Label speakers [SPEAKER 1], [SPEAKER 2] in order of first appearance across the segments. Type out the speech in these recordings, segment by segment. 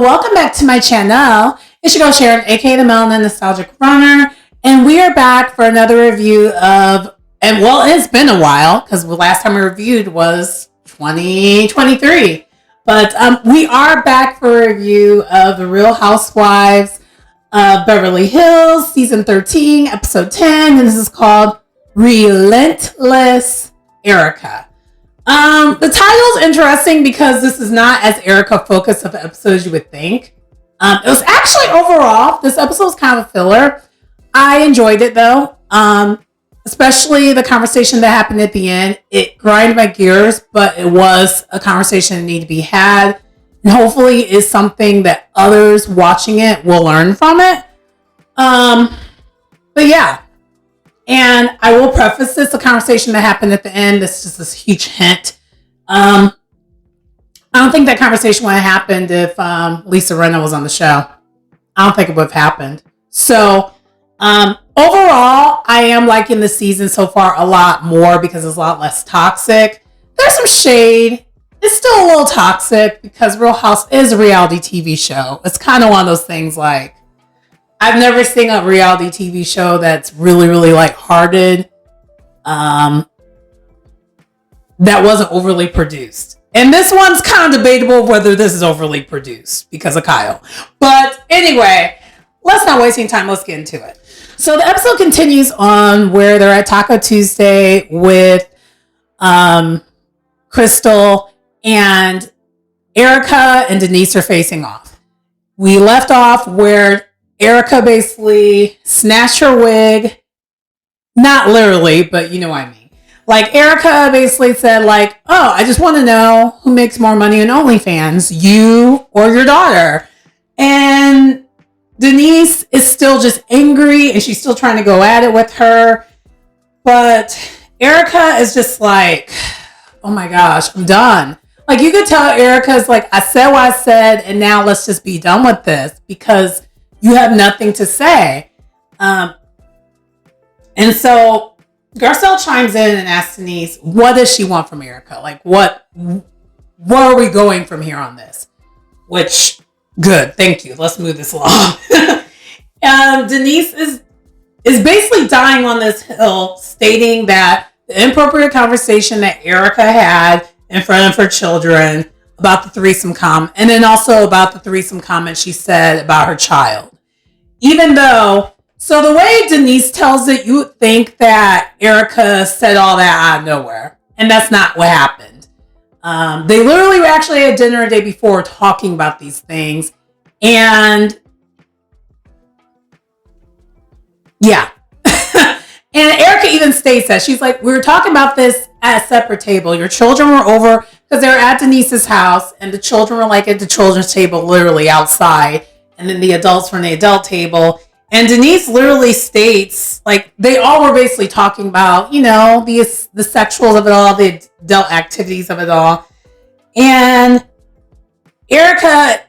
[SPEAKER 1] welcome back to my channel. It's your girl Sharon, aka the Melanin Nostalgic Runner, and we are back for another review of, and well, it's been a while because the last time we reviewed was 2023, but we are back for a review of The Real Housewives of Beverly Hills, season 13, episode 10, and this is called Lentless Erika. The title is interesting because this is not as Erika focused of an episode as you would think. It was actually overall, this episode was kind of a filler. I enjoyed it though. Especially the conversation that happened at the end. It grinded my gears, but it was a conversation that needed to be had. And hopefully is something that others watching it will learn from it. But yeah. And I will preface this, the conversation that happened at the end, this is just this huge hint. I don't think that conversation would have happened if Lisa Rinna was on the show. I don't think it would have happened. So overall, I am liking the season so far a lot more because it's a lot less toxic. There's some shade. It's still a little toxic because Real House is a reality TV show. It's kind of one of those things like, I've never seen a reality TV show that's really, really lighthearted. That wasn't overly produced. And this one's kind of debatable whether this is overly produced because of Kyle. But anyway, let's not waste any time. Let's get into it. So the episode continues on where they're at Taco Tuesday with Crystal, and Erika and Denise are facing off. We left off where Erika basically snatched her wig. Not literally, but you know what I mean. Like, Erika basically said, like, oh, I just want to know who makes more money in OnlyFans, you or your daughter. And Denise is still just angry, and she's still trying to go at it with her. But Erika is just like, oh my gosh, I'm done. Like, you could tell Erika's like, I said what I said, and now let's just be done with this because you have nothing to say. And so Garcelle chimes in and asks Denise, what does she want from Erika? Like, where are we going from here on this? Which, good, thank you. Let's move this along. Denise is basically dying on this hill, stating that the inappropriate conversation that Erika had in front of her children about the threesome comment, and then also about the threesome comment she said about her child. Even though, so the way Denise tells it, you would think that Erika said all that out of nowhere. And that's not what happened. They literally were actually at dinner a day before talking about these things. And yeah. And Erika even states that. She's like, we were talking about this at a separate table. Your children were over because they were at Denise's house. And the children were like at the children's table, literally outside. And then the adults from the adult table. And Denise literally states, like, they all were basically talking about, you know, the sexuals of it all, the adult activities of it all. And Erika,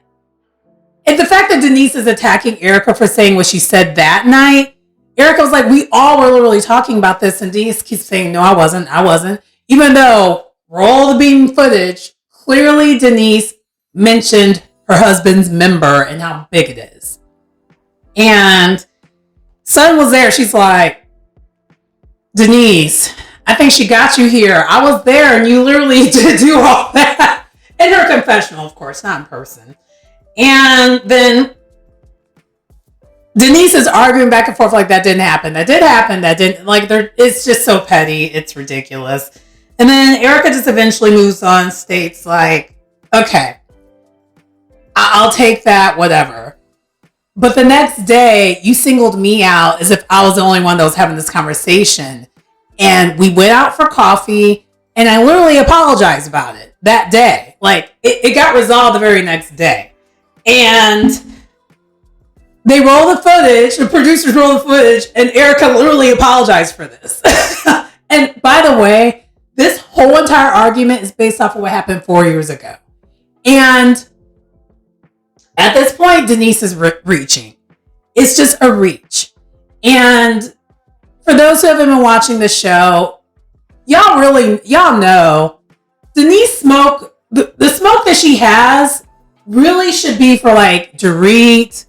[SPEAKER 1] and the fact that Denise is attacking Erika for saying what she said that night, Erika was like, we all were literally talking about this. And Denise keeps saying, no, I wasn't. Even though, roll the beam footage, clearly Denise mentioned her husband's member and how big it is. And Sutton was there. She's like, Denise, I think she got you here. I was there and you literally did do all that. In her confessional, of course, not in person. And then Denise is arguing back and forth like that didn't happen. That did happen. That didn't. Like, it's just so petty. It's ridiculous. And then Erika just eventually moves on, states like, okay, I'll take that, whatever. But the next day, you singled me out as if I was the only one that was having this conversation. And we went out for coffee, and I literally apologized about it that day. Like, it got resolved the very next day. And they roll the footage, the producers roll the footage, and Erika literally apologized for this. And by the way, this whole entire argument is based off of what happened 4 years ago. And at this point, Denise is reaching. It's just a reach. And for those who haven't been watching the show, y'all know Denise smoke, the smoke that she has really should be for like Dorit,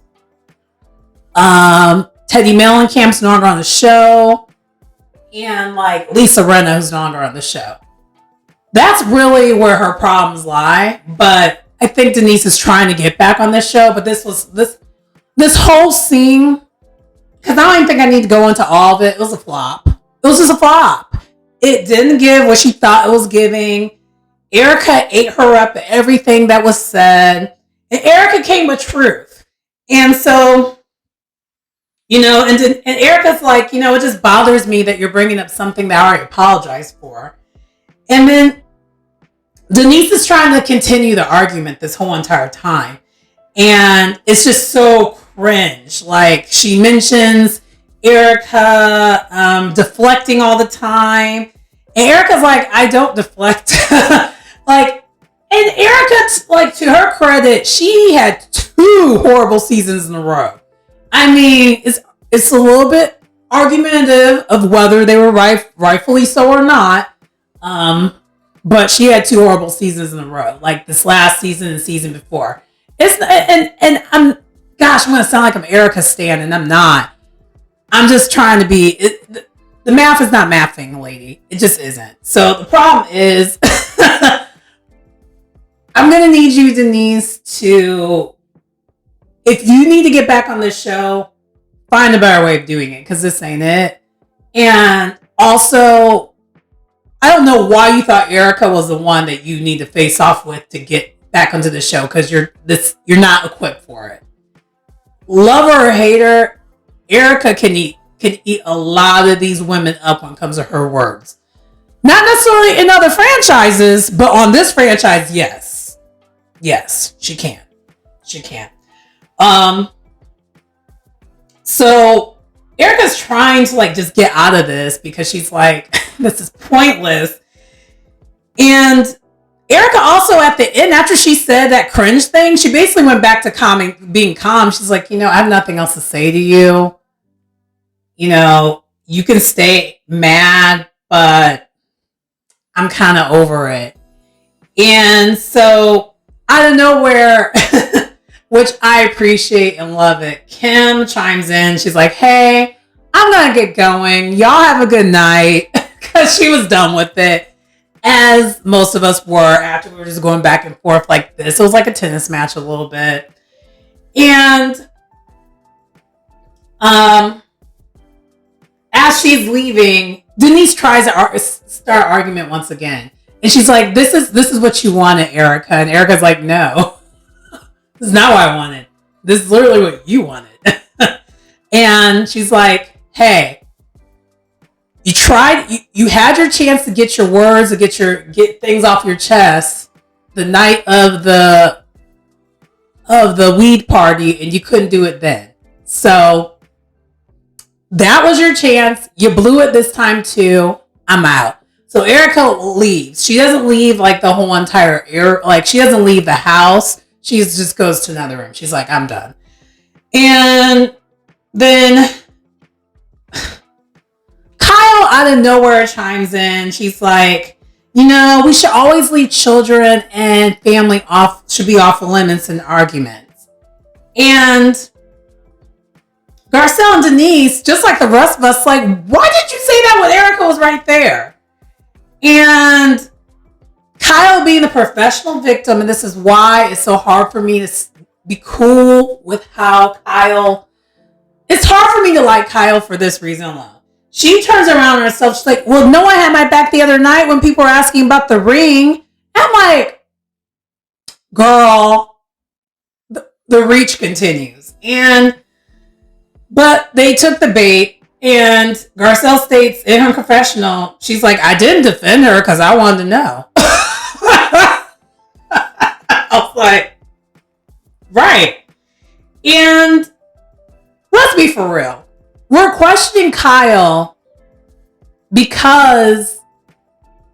[SPEAKER 1] Teddy Mellencamp's no longer on the show, and like Lisa Rinna, who's no longer on the show. That's really where her problems lie. But I think Denise is trying to get back on this show. But this whole scene, because I don't even think I need to go into all of it. It was a flop. It was just a flop. It didn't give what she thought it was giving. Erika ate her up at everything that was said. And Erika came with truth. And so, and Erika's like, it just bothers me that you're bringing up something that I already apologized for. And then Denise is trying to continue the argument this whole entire time. And it's just so cringe. Like, she mentions Erika deflecting all the time. And Erika's like, I don't deflect. And Erika, like, to her credit, she had 2 horrible seasons in a row. I mean, it's a little bit argumentative of whether they were rightfully so or not. But she had 2 horrible seasons in a row, like this last season and the season before. I'm going to sound like I'm Erika stan, and I'm not. I'm just trying to be. The math is not mathing, lady. It just isn't. So the problem is, I'm going to need you, Denise, to, if you need to get back on this show, find a better way of doing it, because this ain't it. And also, I don't know why you thought Erika was the one that you need to face off with to get back onto the show, because you're not equipped for it. Love her or hate her, Erika can eat a lot of these women up when it comes to her words. Not necessarily in other franchises, but on this franchise, yes. Yes, she can. She can. So Erika's trying to like just get out of this because she's like, this is pointless. And Erika also at the end, after she said that cringe thing, she basically went back to being calm. She's like, I have nothing else to say to you. You can stay mad, but I'm kind of over it. And so out of nowhere, which I appreciate and love it, Kim chimes in. She's like, hey, I'm going to get going. Y'all have a good night. Because she was done with it. As most of us were after we were just going back and forth like this. It was like a tennis match a little bit. And as she's leaving, Denise tries to start an argument once again. And she's like, this is what you wanted, Erika. And Erika's like, no. This is not what I wanted. This is literally what you wanted. And she's like, hey, you had your chance to get your words, to get things off your chest the night of the weed party, and you couldn't do it then. So that was your chance. You blew it this time too. I'm out. So Erika leaves. She doesn't leave like the whole entire she doesn't leave the house. She just goes to another room. She's like, I'm done. And then Kyle out of nowhere chimes in. She's like, we should always leave children and family should be off limits in arguments. And Garcelle and Denise, just like the rest of us, like, why did you say that when Erika was right there? And Kyle being the professional victim, and this is why it's so hard for me to be cool with how Kyle, it's hard for me to like Kyle for this reason alone. She turns around on herself. She's like, well, no one had my back the other night when people were asking about the ring. I'm like, girl, the reach continues. But they took the bait. And Garcelle states in her confessional, she's like, I didn't defend her because I wanted to know. I was like, right. And let's be for real. We're questioning Kyle because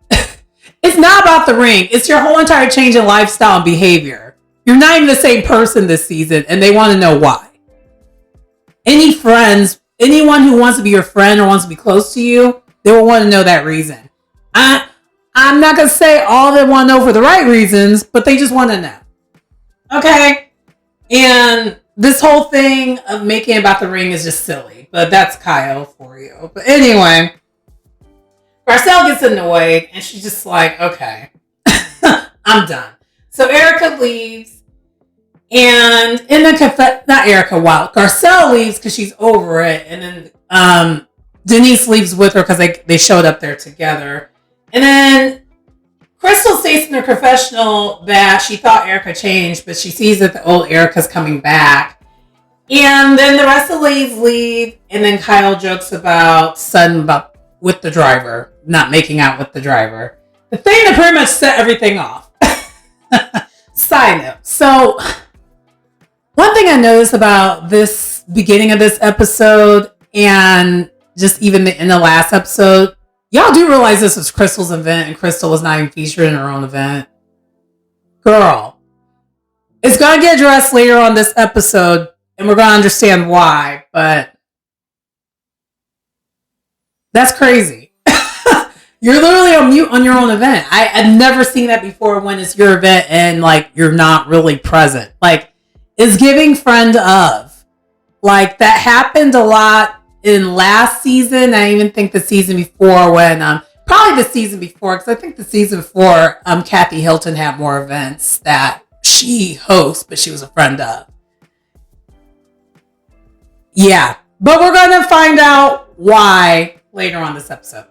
[SPEAKER 1] it's not about the ring. It's your whole entire change in lifestyle and behavior. You're not even the same person this season, and they want to know why. Anyone who wants to be your friend or wants to be close to you, they will want to know that reason. I'm not going to say all they want to know for the right reasons, but they just want to know. Okay. And this whole thing of making it about the ring is just silly. But that's Kyle for you. But anyway, Garcelle gets annoyed and she's just like, okay, I'm done. So Erika leaves. And in the not Erika, wow, Garcelle leaves because she's over it. And then Denise leaves with her because they showed up there together. And then Crystal states in her confessional that she thought Erika changed, but she sees that the old Erika's coming back. And then the rest of the ladies leave, and then Kyle jokes about Sutton about with the driver, not making out with the driver. The thing that pretty much set everything off. Side note. So, one thing I noticed about this beginning of this episode, and just even in the last episode, y'all do realize this was Crystal's event, and Crystal was not even featured in her own event. Girl, it's going to get addressed later on this episode, and we're going to understand why, but that's crazy. You're literally on mute on your own event. I've never seen that before when it's your event and like you're not really present. Like, it's giving friend of. Like, that happened a lot in last season. I even think the season before when, probably the season before, because I think the season before, Kathy Hilton had more events that she hosts, but she was a friend of. Yeah, but we're going to find out why later on this episode.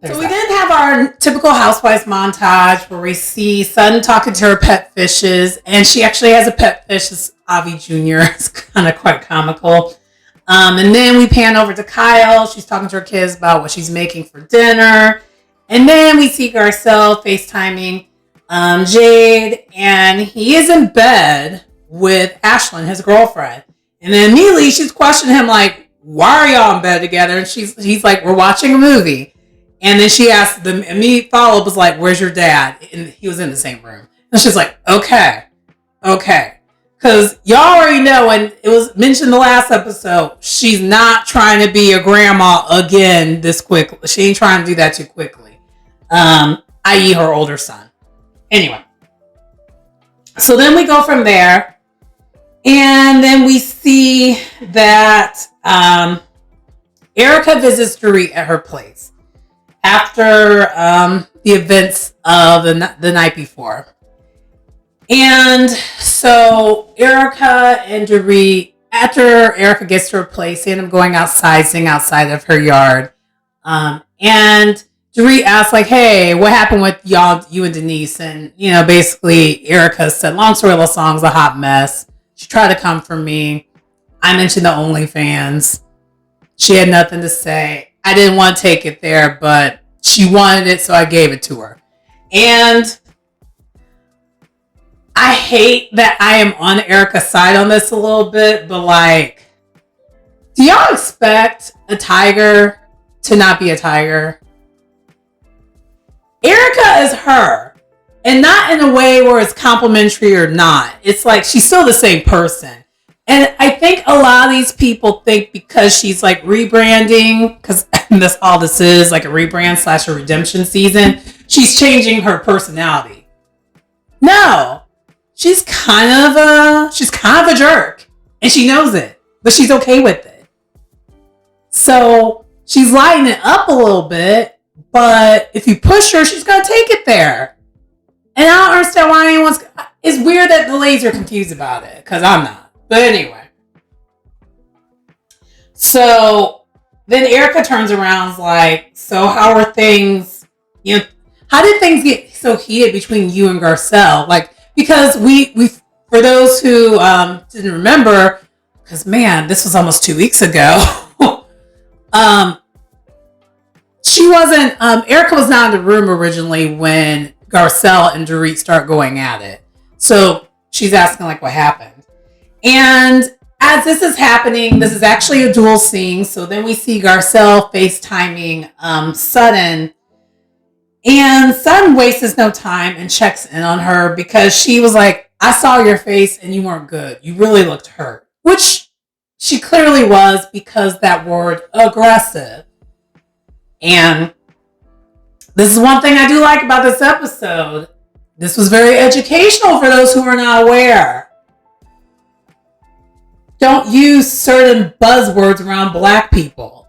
[SPEAKER 1] So we then have our typical Housewives montage where we see Sutton talking to her pet fishes, and she actually has a pet fish, it's Avi Jr. It's kind of quite comical. And then we pan over to Kyle. She's talking to her kids about what she's making for dinner. And then we see Garcelle FaceTiming Jade, and he is in bed with Ashlyn, his girlfriend. And then immediately she's questioning him like, why are y'all in bed together? And he's like, we're watching a movie. And then she asked, the immediate follow-up was like, where's your dad? And he was in the same room. And she's like, okay. Because y'all already know, and it was mentioned the last episode, she's not trying to be a grandma again this quickly. She ain't trying to do that too quickly. I.e. her older son. Anyway. So then we go from there. And then we see that Erika visits Dorit at her place after the events of the night before. And so Erika and Dorit, after Erika gets to her place, they end up going outside, sitting outside of her yard. And Dorit asks, like, hey, what happened with you and Denise? And, basically Erika said, long story long, song's a hot mess. She tried to come for me. I mentioned the OnlyFans. She had nothing to say. I didn't want to take it there, but she wanted it, so I gave it to her. And I hate that I am on Erika's side on this a little bit, but like, do y'all expect a tiger to not be a tiger? Erika is her. And not in a way where it's complimentary or not. It's like she's still the same person. And I think a lot of these people think because she's like rebranding, because that's all this is, like a rebrand / a redemption season, she's changing her personality. No. She's kind of a jerk. And she knows it. But she's okay with it. So she's lighting it up a little bit. But if you push her, she's going to take it there. And I don't understand why anyone's... It's weird that the ladies are confused about it. Because I'm not. But anyway. So then Erika turns around and is like, so how are things... how did things get so heated between you and Garcelle? Like, because we for those who didn't remember... Because, man, this was almost 2 weeks ago. She wasn't... Erika was not in the room originally when Garcelle and Dorit start going at it. So she's asking, like, what happened? And as this is happening, this is actually a dual scene. So then we see Garcelle FaceTiming Sutton. And Sutton wastes no time and checks in on her because she was like, I saw your face and you weren't good. You really looked hurt. Which she clearly was because that word aggressive. And this is one thing I do like about this episode. This was very educational for those who are not aware. don't use certain buzzwords around black people.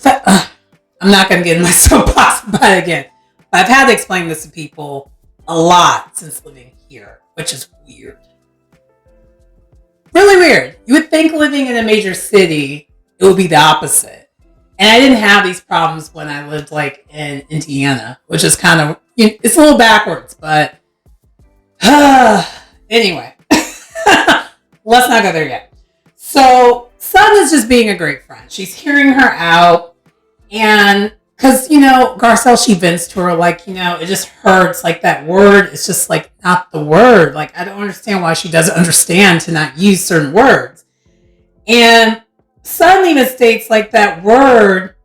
[SPEAKER 1] I'm not going to get in my soapbox about it again. But I've had to explain this to people a lot since living here, which is weird. Really weird. You would think living in a major city, it would be the opposite. And I didn't have these problems when I lived like in Indiana, which is kind of, it's a little backwards, but anyway, let's not go there yet. So Sutton is just being a great friend. She's hearing her out. And because, Garcelle, she vents to her like, it just hurts. Like that word is just like not the word. Like, I don't understand why she doesn't understand to not use certain words. And Sutton even states like that word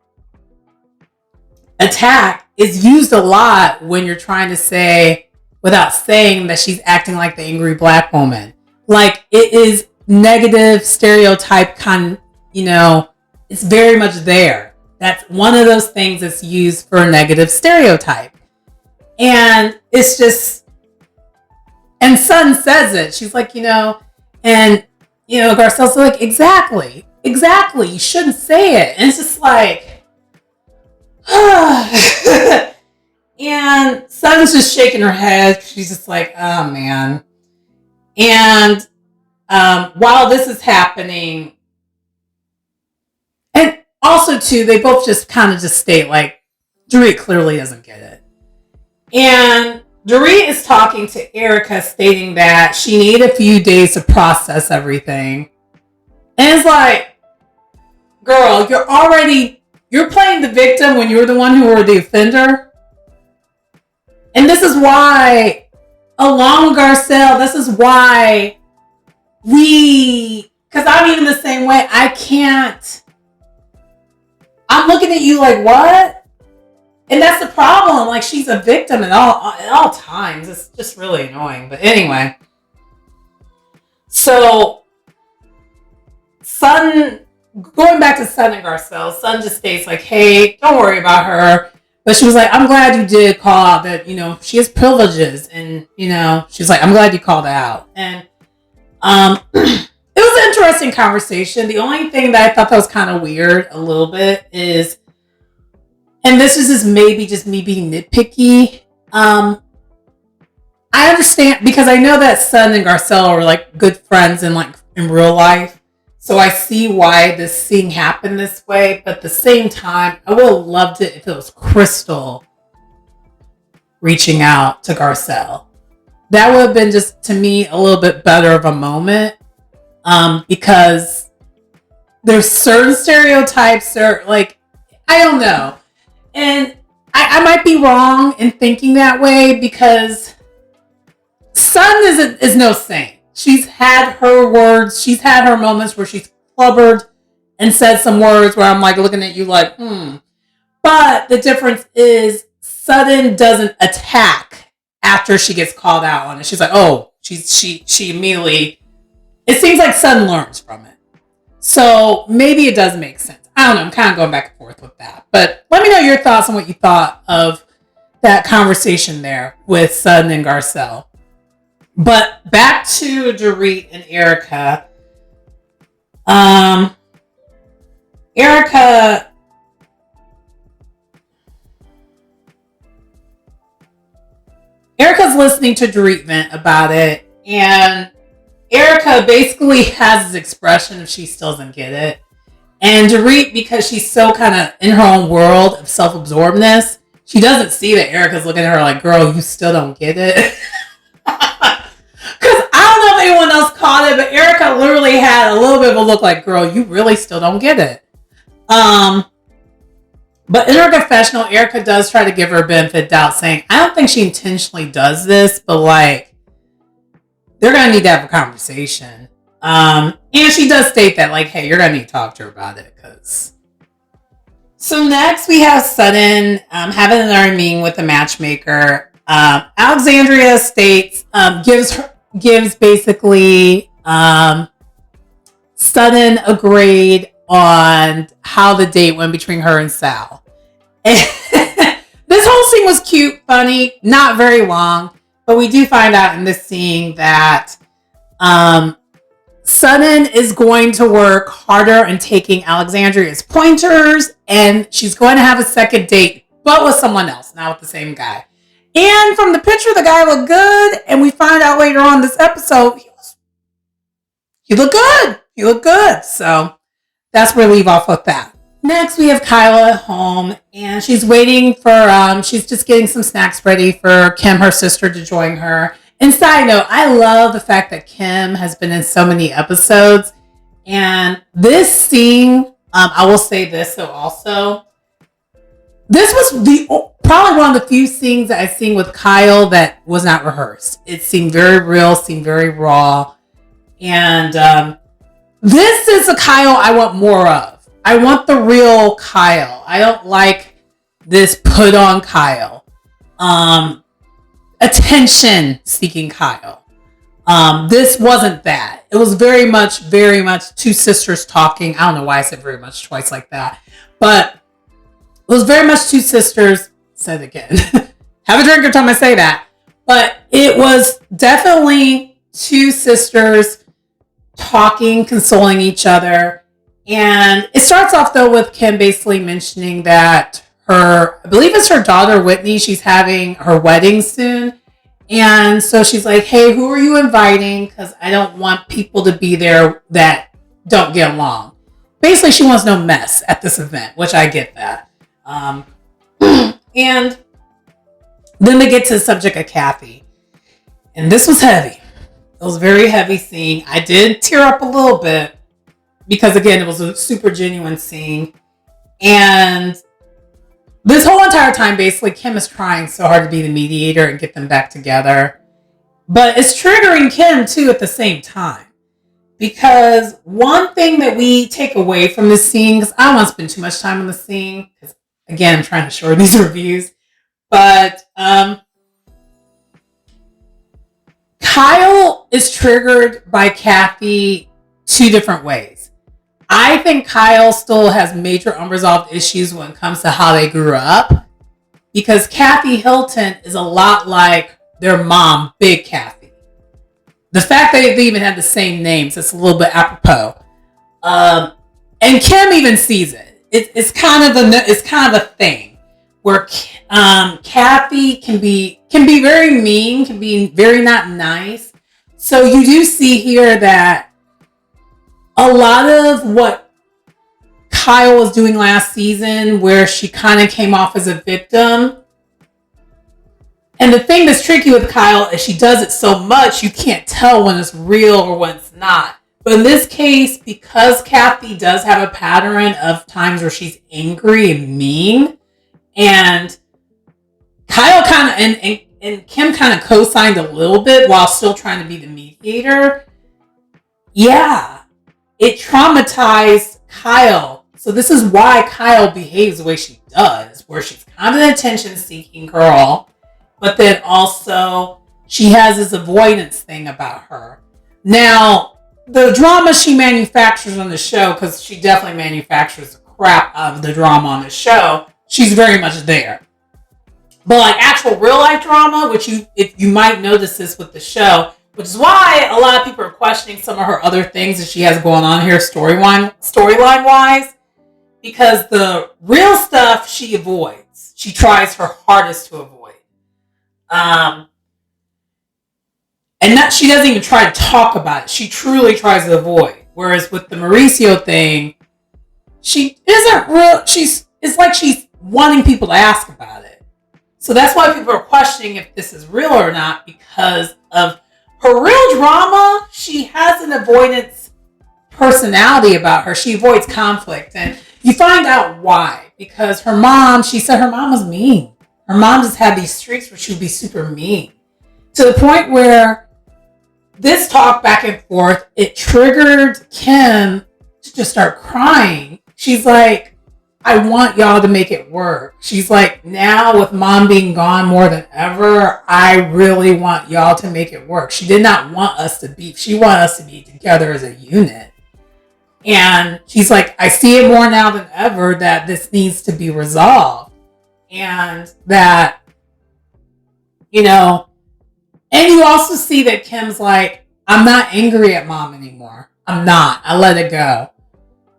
[SPEAKER 1] attack is used a lot when you're trying to say, without saying that she's acting like the angry black woman. Like it is negative stereotype it's very much there. That's one of those things that's used for a negative stereotype. And it's just, and Sutton says it. She's like, Garcelle's like, exactly. You shouldn't say it. And it's just like, and Sutton's just shaking her head. She's just like, oh man. And while this is happening, and also too, they both just kind of just state like, Dorit clearly doesn't get it. And Dorit is talking to Erika, stating that she needed a few days to process everything. And it's like, girl, you're playing the victim when you're the one who were the offender. And this is why, along with Garcelle, this is why because I'm even the same way, I'm looking at you like, what? And that's the problem. Like, she's a victim at all times. It's just really annoying. But anyway. So, going back to Sutton and Garcelle, Sutton just states like, hey, don't worry about her. But she was like, I'm glad you did call out that, she has privileges. And, she's like, I'm glad you called out. And it was an interesting conversation. The only thing that I thought that was kind of weird a little bit is, and this is just maybe just me being nitpicky. I understand because I know that Sutton and Garcelle are like good friends in real life. So I see why this thing happened this way. But at the same time, I would have loved it if it was Crystal reaching out to Garcelle. That would have been just, to me, a little bit better of a moment. Because there's certain stereotypes or like, I don't know. And I might be wrong in thinking that way because Sutton is no saint. She's had her words. She's had her moments where she's clubbered and said some words where I'm like looking at you like, But the difference is Sutton doesn't attack after she gets called out on it. She's like, oh, she immediately, it seems like Sutton learns from it. So maybe it does make sense. I don't know. I'm kind of going back and forth with that. But let me know your thoughts on what you thought of that conversation there with Sutton and Garcelle. But back to Dorit and Erika. Erika's listening to Dorit vent about it, and Erika basically has this expression if she still doesn't get it. And Dorit, because she's so kind of in her own world of self-absorbedness, she doesn't see that Erika's looking at her like, girl, you still don't get it. Because I don't know if anyone else caught it, but Erika literally had a little bit of a look like, girl, you really still don't get it. But in her confessional, Erika does try to give her a benefit of doubt, saying, I don't think she intentionally does this, but like, they're going to need to have a conversation. And she does state that, like, hey, you're going to need to talk to her about it. So next we have Sutton having another meeting with the matchmaker. Alexandria states, gives basically Sutton a grade on how the date went between her and Sal. And this whole scene was cute, funny, not very long, but we do find out in this scene that Sutton is going to work harder in taking Alexandria's pointers, and she's going to have a second date, but with someone else, not with the same guy. And from the picture, the guy looked good, and we find out later on this episode, he looked good. He looked good. So that's where we leave off with that. Next, we have Kyla at home, and she's waiting for, she's just getting some snacks ready for Kim, her sister, to join her. And side note, I love the fact that Kim has been in so many episodes. And this scene, I will say this though also, this was probably one of the few scenes that I've seen with Kyle that was not rehearsed. It seemed very real, seemed very raw. And this is a Kyle I want more of. I want the real Kyle. I don't like this put on Kyle. Attention seeking Kyle. This wasn't that. It was very much two sisters talking. I don't know why I said very much twice like that, but it was very much two sisters. Said it again. Have a drink every time I say that. But it was definitely two sisters talking, consoling each other. And it starts off though with Kim basically mentioning that I believe it's her daughter Whitney, she's having her wedding soon. And so she's like, hey, who are you inviting? Because I don't want people to be there that don't get along. Basically, she wants no mess at this event, which I get that. And then they get to the subject of Kathy. And this was heavy. It was a very heavy scene. I did tear up a little bit because, again, it was a super genuine scene. And this whole entire time, basically, Kim is trying so hard to be the mediator and get them back together. But it's triggering Kim, too, at the same time. Because one thing that we take away from this scene, because I don't want to spend too much time on the scene, because, again, I'm trying to shorten these reviews. But Kyle is triggered by Kathy two different ways. I think Kyle still has major unresolved issues when it comes to how they grew up, because Kathy Hilton is a lot like their mom, Big Kathy. The fact that they even have the same names, it's a little bit apropos. And Kim even sees it. It's kind of a thing where Kathy can be very mean, can be very not nice. So you do see here that a lot of what Kyle was doing last season, where she kind of came off as a victim. And the thing that's tricky with Kyle is she does it so much, you can't tell when it's real or when it's not. But in this case, because Kathy does have a pattern of times where she's angry and mean, and Kyle kind of, and Kim kind of co-signed a little bit while still trying to be the mediator. Yeah. It traumatized Kyle. So this is why Kyle behaves the way she does, where she's kind of an attention-seeking girl, but then also she has this avoidance thing about her. Now, the drama she manufactures on the show, because she definitely manufactures the crap out of the drama on the show, she's very much there. But like actual real-life drama, which you might notice this with the show, which is why a lot of people are questioning some of her other things that she has going on here storyline-wise. Because the real stuff she avoids. She tries her hardest to avoid. And that she doesn't even try to talk about it. She truly tries to avoid. Whereas with the Mauricio thing, she isn't real. It's like she's wanting people to ask about it. So that's why people are questioning if this is real or not, because of her real drama. She has an avoidance personality about her. She avoids conflict. And you find out why. Because her mom, she said her mom was mean. Her mom just had these streaks where she would be super mean. To the point where this talk back and forth, it triggered Kim to just start crying. She's like, I want y'all to make it work. She's like, now with mom being gone more than ever, I really want y'all to make it work. She did not want us to beef. She wanted us to be together as a unit. And she's like, I see it more now than ever that this needs to be resolved. And that, and you also see that Kim's like, I'm not angry at mom anymore. I'm not. I let it go.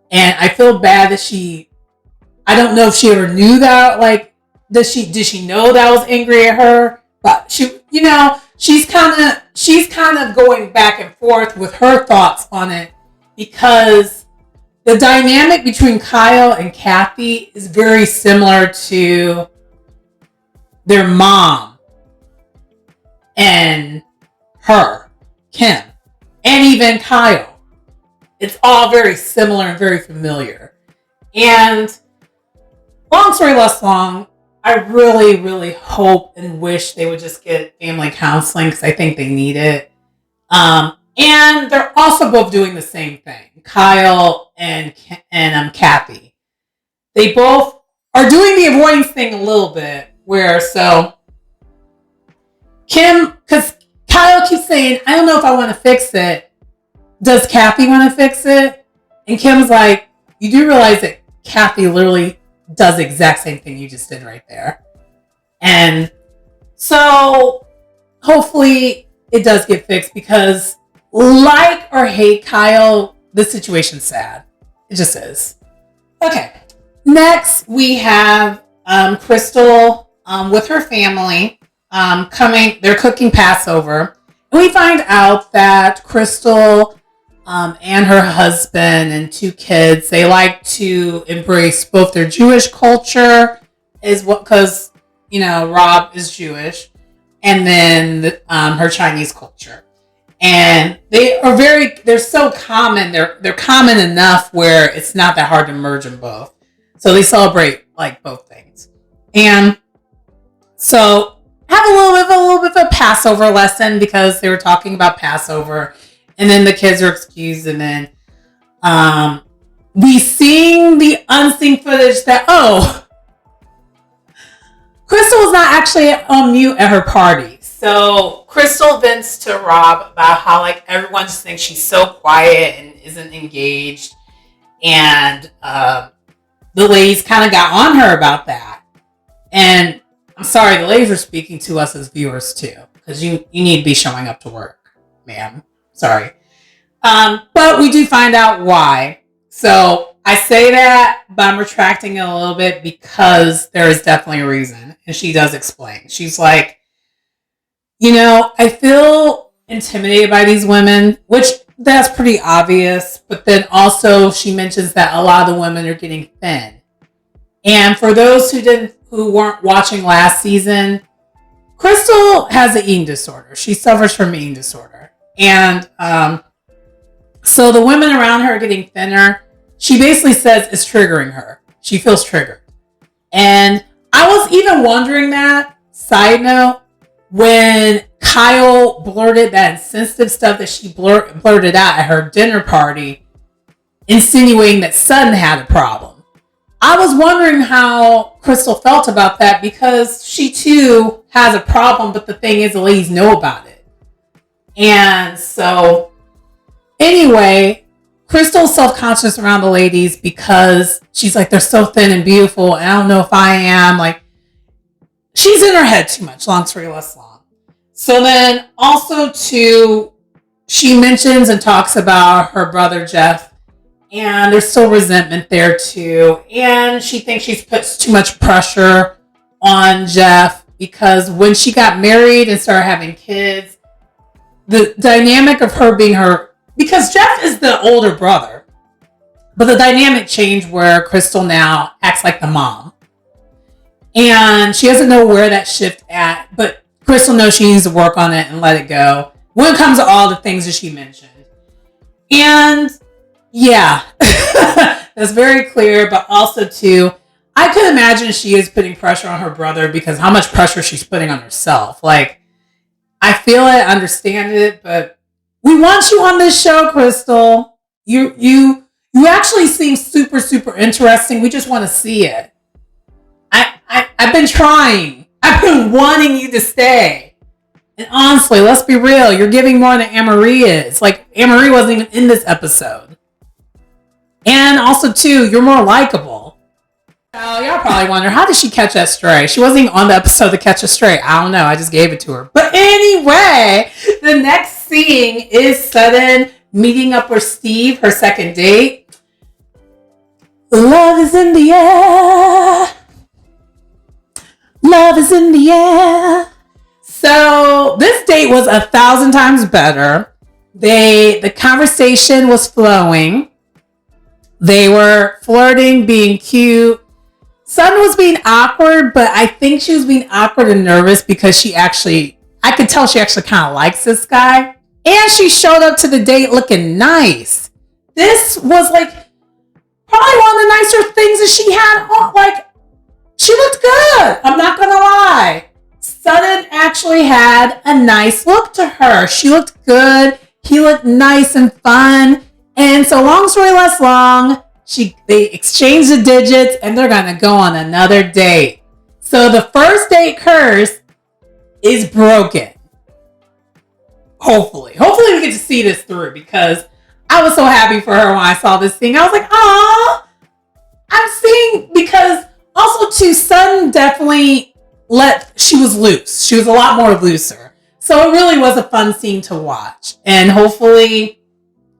[SPEAKER 1] And I feel bad that I don't know if she ever knew that, like, did she know that I was angry at her? But she's kind of going back and forth with her thoughts on it, because the dynamic between Kyle and Kathy is very similar to their mom and her, Kim, and even Kyle. It's all very similar and very familiar. And long story less long, I really, really hope and wish they would just get family counseling, because I think they need it. And they're also both doing the same thing, Kyle and Kathy. They both are doing the avoidance thing a little bit, where so Kim, because Kyle keeps saying, I don't know if I want to fix it. Does Kathy want to fix it? And Kim's like, you do realize that Kathy literally does the exact same thing you just did right there. And so hopefully it does get fixed, because like or hate Kyle, the situation's sad. It just is. Okay. Next we have Crystal with her family they're cooking Passover. And we find out that Crystal and her husband and 2 kids, they like to embrace both their Jewish culture, because rhobh is Jewish, and then her Chinese culture. And they're so common. They're common enough where it's not that hard to merge them both. So they celebrate like both things. And so have a little bit of a Passover lesson, because they were talking about Passover, and then the kids are excused, and then we seeing the unseen footage that Crystal was not actually on mute at her party. So Crystal vents to rhobh about how like everyone just thinks she's so quiet and isn't engaged, and the ladies kind of got on her about that. And I'm sorry, the ladies are speaking to us as viewers too, because you need to be showing up to work, ma'am. Sorry. But we do find out why. So I say that, but I'm retracting it a little bit, because there is definitely a reason. And she does explain. She's like, I feel intimidated by these women, which that's pretty obvious. But then also she mentions that a lot of the women are getting thin. And for those who weren't watching last season, Crystal has an eating disorder. She suffers from eating disorder. And so the women around her are getting thinner. She basically says it's triggering her. She feels triggered. And I was even wondering that, side note, when Kyle blurted that insensitive stuff that she blurted out at her dinner party, insinuating that Sutton had a problem. I was wondering how Crystal felt about that, because she too has a problem, but the thing is, the ladies know about it. And so, anyway, Crystal's self-conscious around the ladies, because she's like, they're so thin and beautiful, and I don't know if I am. Like, she's in her head too much, long story less long. So then also too, she mentions and talks about her brother Jeff, and there's still resentment there too. And she thinks she's put too much pressure on Jeff, because when she got married and started having kids, the dynamic of her being because Jeff is the older brother, but the dynamic changed where Crystal now acts like the mom. And she doesn't know where that shift at, but Crystal knows she needs to work on it and let it go when it comes to all the things that she mentioned. And yeah, that's very clear, but also too, I could imagine she is putting pressure on her brother, because how much pressure she's putting on herself. Like, I feel it, understand it, but we want you on this show, Crystal. You actually seem super, super interesting. We just want to see it. I've been trying. I've been wanting you to stay. And honestly, let's be real. You're giving more than Anne-Marie is. Like, Anne-Marie wasn't even in this episode. And also, too, you're more likable. So y'all probably wonder, how did she catch that stray? She wasn't even on the episode to catch a stray. I don't know. I just gave it to her. But anyway, the next scene is Sutton meeting up with Steve, her second date. Love is in the air. Love is in the air. So this date was 1,000 times better. The conversation was flowing. They were flirting, being cute. Sutton was being awkward, but I think she was being awkward and nervous because I could tell she actually kind of likes this guy. And she showed up to the date looking nice. This was like probably one of the nicer things that she had on. Like, she looked good. I'm not going to lie. Sutton actually had a nice look to her. She looked good. He looked nice and fun. And so long story less long, they exchange the digits and they're going to go on another date. So the first date curse is broken. Hopefully we get to see this through, because I was so happy for her when I saw this thing. I was like, "Aw, I'm seeing," because also too, Sutton definitely she was loose. She was a lot more looser. So it really was a fun scene to watch. And hopefully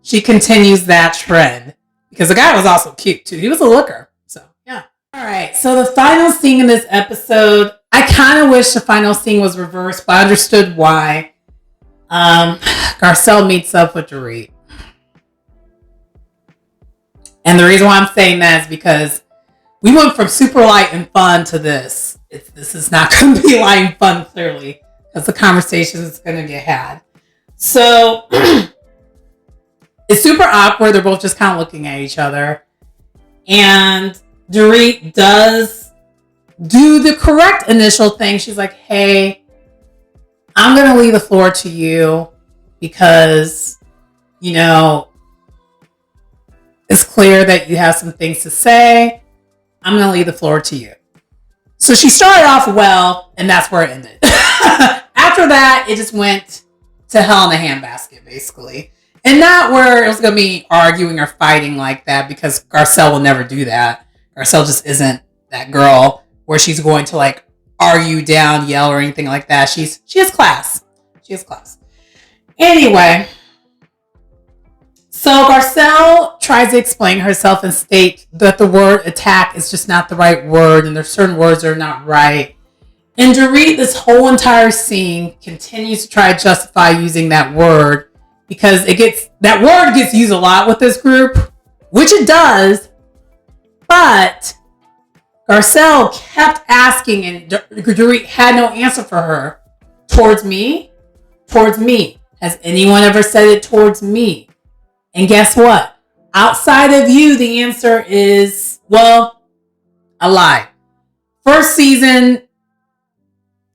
[SPEAKER 1] she continues that trend. Because the guy was also cute too. He was a looker. So, yeah. All right. So the final scene in this episode, I kind of wish the final scene was reversed, but I understood why. Garcelle meets up with Dorit. And the reason why I'm saying that is because we went from super light and fun to this. This is not going to be light and fun, clearly, because the conversation is going to get had. So it's super awkward. They're both just kind of looking at each other. And Dorit does do the correct initial thing. She's like, "Hey, I'm going to leave the floor to you because, it's clear that you have some things to say. I'm going to leave the floor to you." So she started off well, and that's where it ended. After that, it just went to hell in a handbasket, basically. And not where it was going to be arguing or fighting like that, because Garcelle will never do that. Garcelle just isn't that girl where she's going to like argue down, yell, or anything like that. She has class. She has class. Anyway, so Garcelle tries to explain herself and state that the word attack is just not the right word, and there's certain words that are not right. And Dorit, this whole entire scene, continues to try to justify using that word, because that word gets used a lot with this group, which it does, but Garcelle kept asking, and Dorit had no answer for her. Towards me? Towards me. Has anyone ever said it towards me? And guess what? Outside of you, the answer is, well, a lie. First season,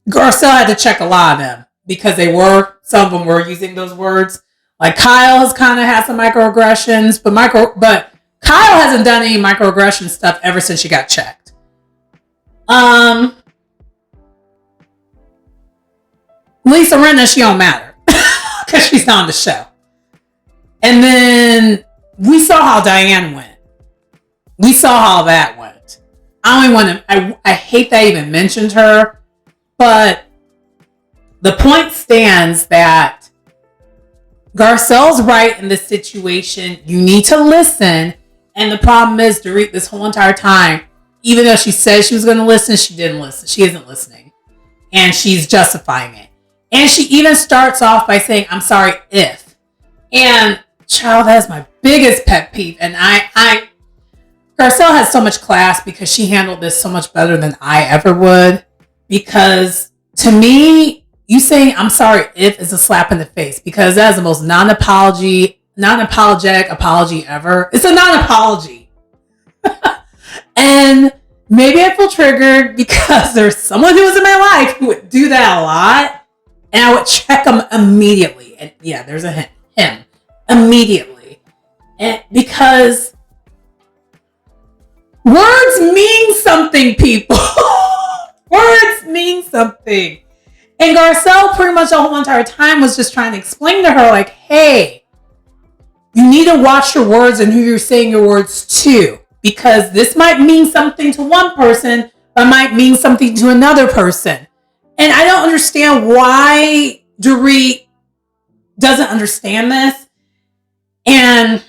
[SPEAKER 1] Garcelle had to check a lot of them, because some of them were using those words. Like Kyle has kind of had some microaggressions, but Kyle hasn't done any microaggression stuff ever since she got checked. Lisa Rinna, she don't matter because she's not on the show. And then we saw how Diane went. We saw how that went. I hate that I even mentioned her, but the point stands that Garcelle's right in this situation. You need to listen. And the problem is, Dorit, this whole entire time, even though she said she was going to listen, she didn't listen. She isn't listening. And she's justifying it. And she even starts off by saying, "I'm sorry if." And child, that's my biggest pet peeve. And Garcelle has so much class because she handled this so much better than I ever would. Because to me, you saying "I'm sorry if" is a slap in the face, because that is the most non-apologetic apology ever. It's a non-apology. And maybe I feel triggered because there's someone who was in my life who would do that a lot. And I would check him immediately. And yeah, there's a hint. Him. Immediately. And because words mean something, people. Words mean something. And Garcelle pretty much the whole entire time was just trying to explain to her, like, hey, you need to watch your words and who you're saying your words to. because this might mean something to one person, but might mean something to another person. And I don't understand why Dorit doesn't understand this. And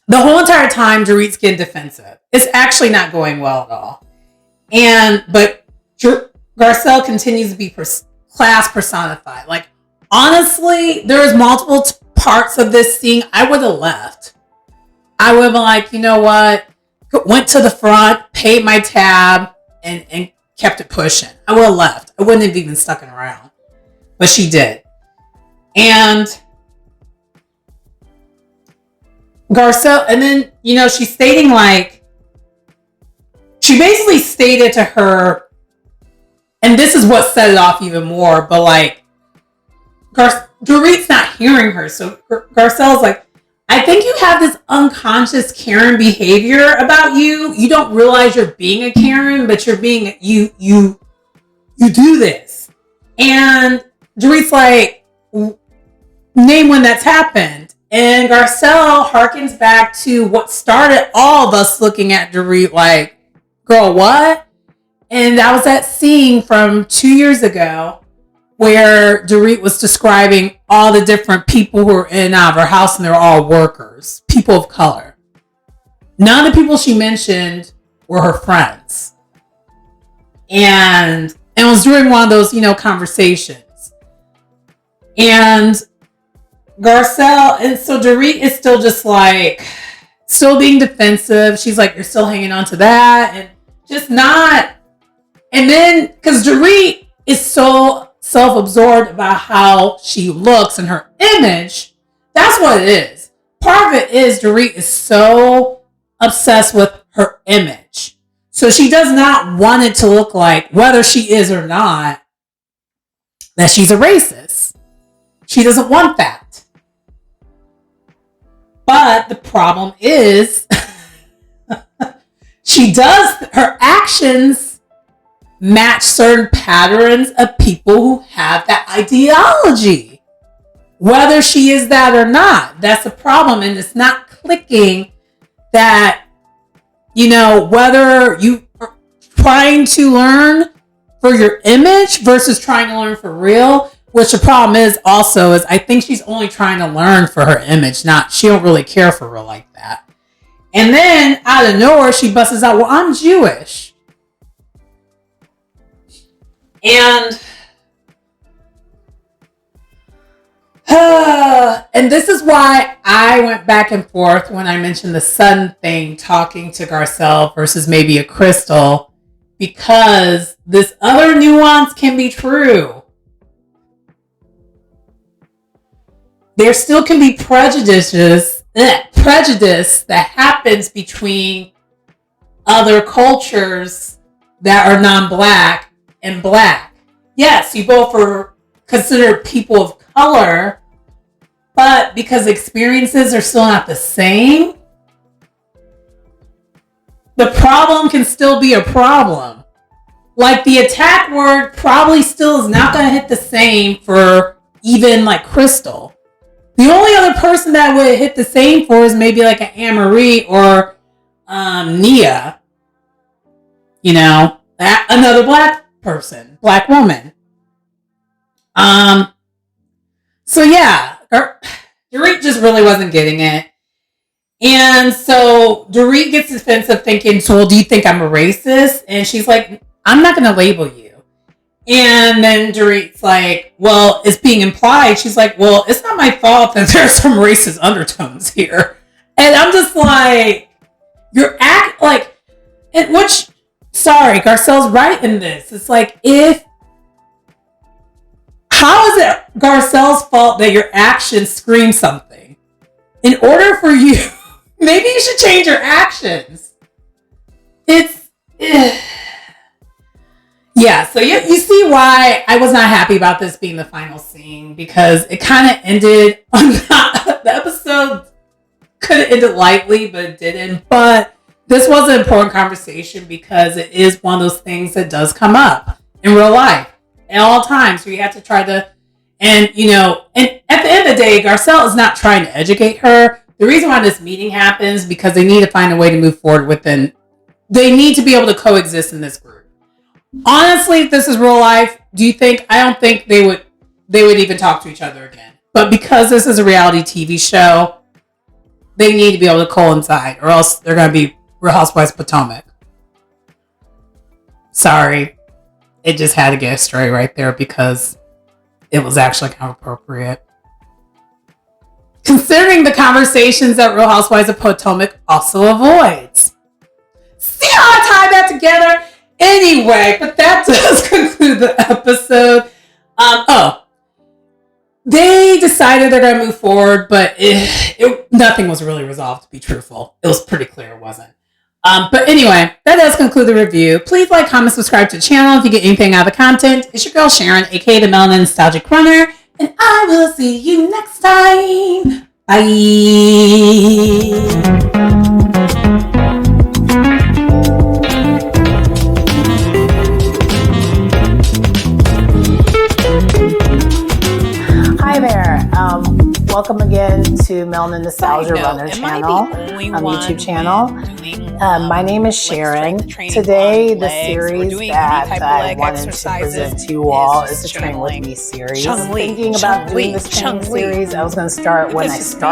[SPEAKER 1] the whole entire time, Dorit's getting defensive. It's actually not going well at all. But Garcelle continues to be class personified. Like, honestly, there's multiple parts of this scene I would have left. I would have been like, you know what? Went to the front, paid my tab, and kept it pushing. I would have left. I wouldn't have even stuck around. But she did. And Garcelle, and then, she's stating like, she basically stated to her, and this is what set it off even more, but like, Dorit's not hearing her. So Garcelle's like, I think you have this unconscious Karen behavior about you. You don't realize you're being a Karen, but you're being, you do this. And Dorit's like, name when that's happened. And Garcelle harkens back to what started all of us looking at Dorit like, girl, what? And that was that scene from 2 years ago where Dorit was describing all the different people who were in and out of her house, and they're all workers, people of color. None of the people she mentioned were her friends. And it was during one of those, conversations. And Garcelle, and so Dorit is still just like, still being defensive. She's like, you're still hanging on to that, and just not. And then, because Dorit is so self-absorbed about how she looks and her image, that's what it is. Part of it is Dorit is so obsessed with her image. So she does not want it to look like, whether she is or not, that she's a racist. She doesn't want that. But the problem is, her actions match certain patterns of people who have that ideology. Whether she is that or not, that's the problem. And it's not clicking that, whether you are trying to learn for your image versus trying to learn for real. Which the problem is also is I think she's only trying to learn for her image, she don't really care for real like that. And then out of nowhere, she busts out, well, I'm Jewish. And this is why I went back and forth when I mentioned the Sutton thing, talking to Garcelle versus maybe a Crystal, because this other nuance can be true. There still can be prejudice that happens between other cultures that are non-black and black. Yes, you both are considered people of color, but because experiences are still not the same, the problem can still be a problem. Like the attack word probably still is not going to hit the same for even like Crystal. The only other person that would hit the same for is maybe like an Anne-Marie or Nia. Another black person, black woman. So yeah, Dorit just really wasn't getting it. And so Dorit gets defensive thinking, so well, do you think I'm a racist? And she's like, I'm not going to label you. And then Dorit's like, well, it's being implied. She's like, well, it's not my fault that there's some racist undertones here. And I'm just like, Garcelle's right in this. It's like, how is it Garcelle's fault that your actions scream something? In order for you, maybe you should change your actions. Yeah, so you see why I was not happy about this being the final scene, because it kind of ended on the episode could have ended lightly, but it didn't. But this was an important conversation because it is one of those things that does come up in real life at all times. Where you have to try to, and at the end of the day, Garcelle is not trying to educate her. the reason why this meeting happens because they need to find a way to move forward within. They need to be able to coexist in this group. Honestly, if this is real life, I don't think they would even talk to each other again. But because this is a reality TV show, they need to be able to coincide, or else they're going to be Real Housewives of Potomac. Sorry. It just had to get straight right there because it was actually kind of appropriate. Considering the conversations that Real Housewives of Potomac also avoids. See how I tied that together? Anyway, but that does conclude the episode. They decided they're going to move forward, but nothing was really resolved, to be truthful. It was pretty clear it wasn't. But anyway, that does conclude the review. Please like, comment, subscribe to the channel if you get anything out of the content. It's your girl Sharon, aka the Melanin Nostalgic Runner, and I will see you next time. Bye.
[SPEAKER 2] Hi there. Welcome again to Melanin Nostalgia Runner channel, YouTube channel. My name is Sharon. Today, the series that I wanted to present to you all is the Train With Me series. I was thinking about doing this training series. I was going to start when I started.